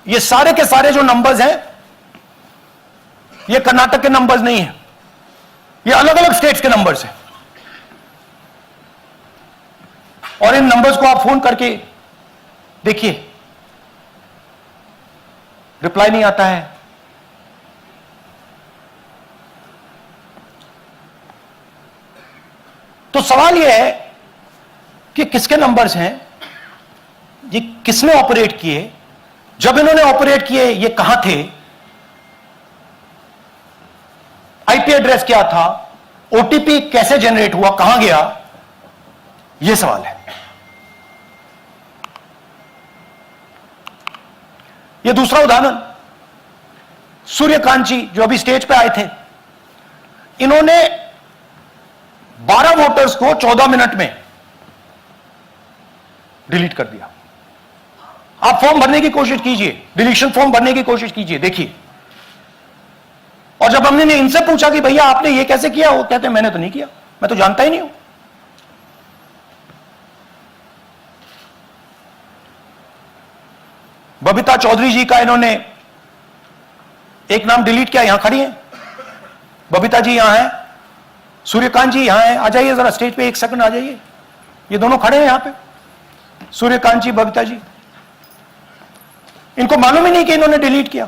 ये सारे के सारे जो नंबर्स हैं ये कर्नाटक के नंबर्स नहीं है, ये अलग अलग स्टेट्स के नंबर्स हैं। और इन नंबर्स को आप फोन करके देखिए, रिप्लाई नहीं आता है। तो सवाल यह है कि किसके नंबर्स हैं, ये किसने ऑपरेट किए, जब इन्होंने ऑपरेट किए ये कहां थे, आईपी एड्रेस क्या था, ओटीपी कैसे जनरेट हुआ, कहां गया, यह सवाल है। यह दूसरा उदाहरण, सूर्यकांत जी जो अभी स्टेज पे आए थे, इन्होंने 12 वोटर्स को 14 मिनट में डिलीट कर दिया। आप फॉर्म भरने की कोशिश कीजिए, डिलीशन फॉर्म भरने की कोशिश कीजिए, देखिए। और जब हमने इनसे पूछा कि भैया आपने ये कैसे किया, वो कहते हैं मैंने तो नहीं किया, मैं तो जानता ही नहीं हूं। बबीता चौधरी जी का इन्होंने एक नाम डिलीट किया, यहां खड़ी हैं बबीता जी, यहां है, सूर्यकांत जी यहां है, आ जाइए जरा स्टेज पे, एक सेकंड आ जाइए, ये दोनों खड़े हैं यहां पे, सूर्यकांत जी, बबीता जी। इनको मालूम ही नहीं कि इन्होंने डिलीट किया।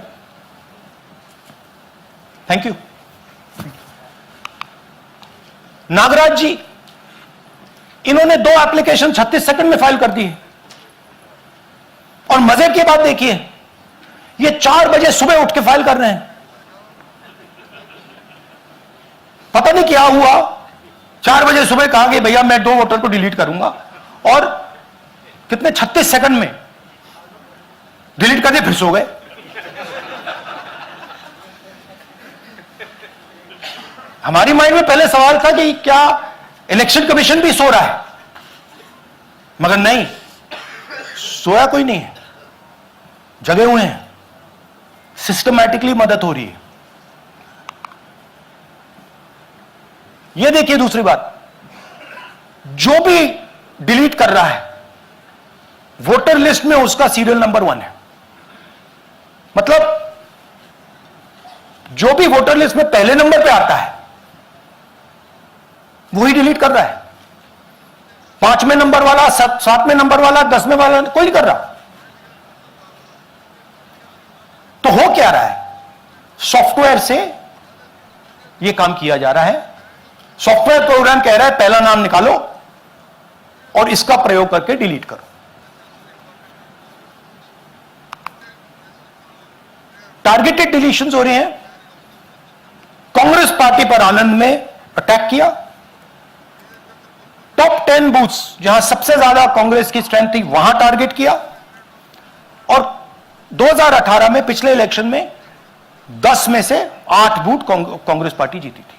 Thank you. नागराज जी, इन्होंने 2 एप्लीकेशन 36 सेकंड में फाइल कर दी है। और मजे की बात देखिए, ये 4 बजे सुबह उठ के फाइल कर रहे हैं। पता नहीं क्या हुआ, 4 बजे सुबह कहा कि भैया मैं 2 वोटर को डिलीट करूंगा, और कितने 36 सेकंड में डिलीट करके फिर सो गए। हमारी माइंड में पहले सवाल था कि क्या इलेक्शन कमीशन भी सो रहा है, मगर नहीं, सोया कोई नहीं है, जगे हुए हैं, सिस्टमैटिकली मदद हो रही है। यह देखिए दूसरी बात, जो भी डिलीट कर रहा है वोटर लिस्ट में उसका सीरियल नंबर 1 है। मतलब जो भी वोटर लिस्ट में पहले नंबर पे आता है वही डिलीट कर रहा है। 5वें नंबर वाला, 7वें नंबर वाला, 10वें वाला कोई नहीं कर रहा। तो हो क्या रहा है, सॉफ्टवेयर से यह काम किया जा रहा है। सॉफ्टवेयर प्रोग्राम कह रहा है पहला नाम निकालो और इसका प्रयोग करके डिलीट करो। टारगेटेड डिलीशंस हो रहे हैं। कांग्रेस पार्टी पर आनंद में अटैक किया, टॉप 10 बूथ्स जहां सबसे ज्यादा कांग्रेस की स्ट्रेंथ थी वहां टारगेट किया, और 2018 में पिछले इलेक्शन में 10 में से 8 बूथ कांग्रेस पार्टी जीती थी,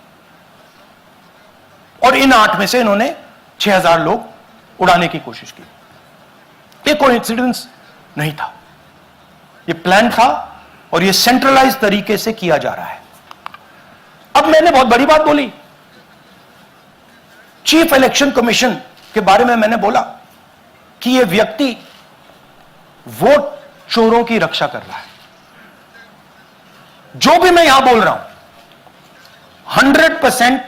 और इन 8 में से इन्होंने 6000 लोग उड़ाने की कोशिश की। ये कोइंसिडेंस नहीं था, ये प्लान था, और ये सेंट्रलाइज तरीके से किया जा रहा है। अब मैंने बहुत बड़ी बात बोली, चीफ इलेक्शन कमीशन के बारे में मैंने बोला कि यह व्यक्ति वोट चोरों की रक्षा कर रहा है। जो भी मैं यहां बोल रहा हूं 100%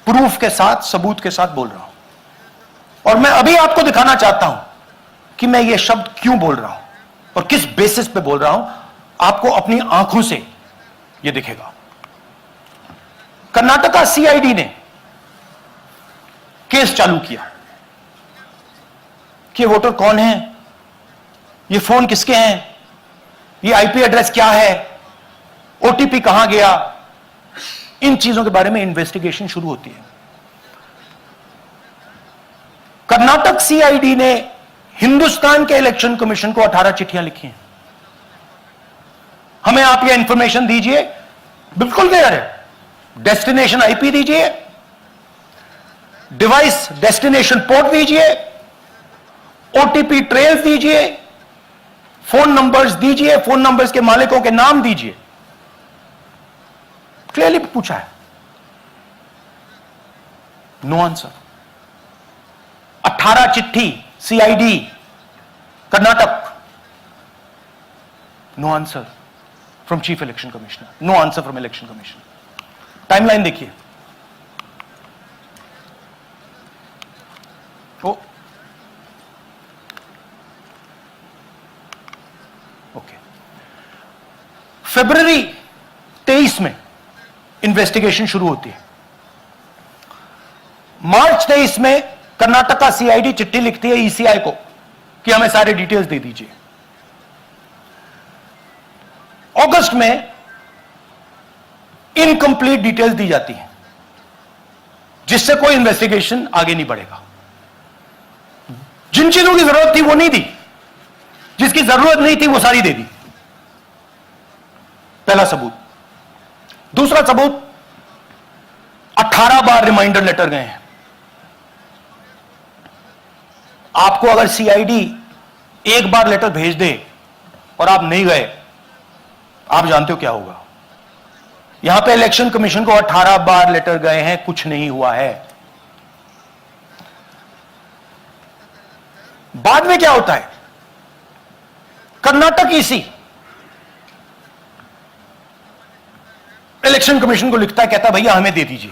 प्रूफ के साथ, सबूत के साथ बोल रहा हूं, और मैं अभी आपको दिखाना चाहता हूं कि मैं ये शब्द क्यों बोल रहा हूं और किस बेसिस पे बोल रहा हूं। आपको अपनी आंखों से यह दिखेगा। कर्नाटका सीआईडी ने केस चालू किया कि वोटर कौन है, ये फोन किसके हैं, ये आईपी एड्रेस क्या है, ओटीपी कहां गया, इन चीजों के बारे में इन्वेस्टिगेशन शुरू होती है। कर्नाटक सीआईडी ने हिंदुस्तान के इलेक्शन कमीशन को 18 चिट्ठियां लिखी हैं। हमें आप यह इंफॉर्मेशन दीजिए, बिल्कुल क्लियर है, डेस्टिनेशन आईपी दीजिए, डिवाइस डेस्टिनेशन पोर्ट दीजिए, ओटीपी ट्रेल्स दीजिए, फोन नंबर्स दीजिए, फोन नंबर्स के मालिकों के नाम दीजिए। क्लियरली पूछा है, नो आंसर। 18 चिट्ठी CID Karnataka, no answer from chief election commissioner, no answer from election commission. Timeline देखिए, ओके, फरवरी 23 में इन्वेस्टिगेशन शुरू होती है। मार्च 23 में कर्नाटका सीआईडी चिट्ठी लिखती है ईसीआई को कि हमें सारे डिटेल्स दे दीजिए। अगस्त में इनकंप्लीट डिटेल्स दी जाती हैं, जिससे कोई इन्वेस्टिगेशन आगे नहीं बढ़ेगा। जिन चीजों की जरूरत थी वो नहीं दी, जिसकी जरूरत नहीं थी वो सारी दे दी। पहला सबूत। दूसरा सबूत, 18 बार रिमाइंडर लेटर गए हैं। आपको अगर सीआईडी एक बार लेटर भेज दे और आप नहीं गए, आप जानते हो क्या होगा। यहां पे इलेक्शन कमीशन को 18 बार लेटर गए हैं, कुछ नहीं हुआ है। बाद में क्या होता है, कर्नाटक ईसी इलेक्शन कमीशन को लिखता है, कहता है भैया हमें दे दीजिए।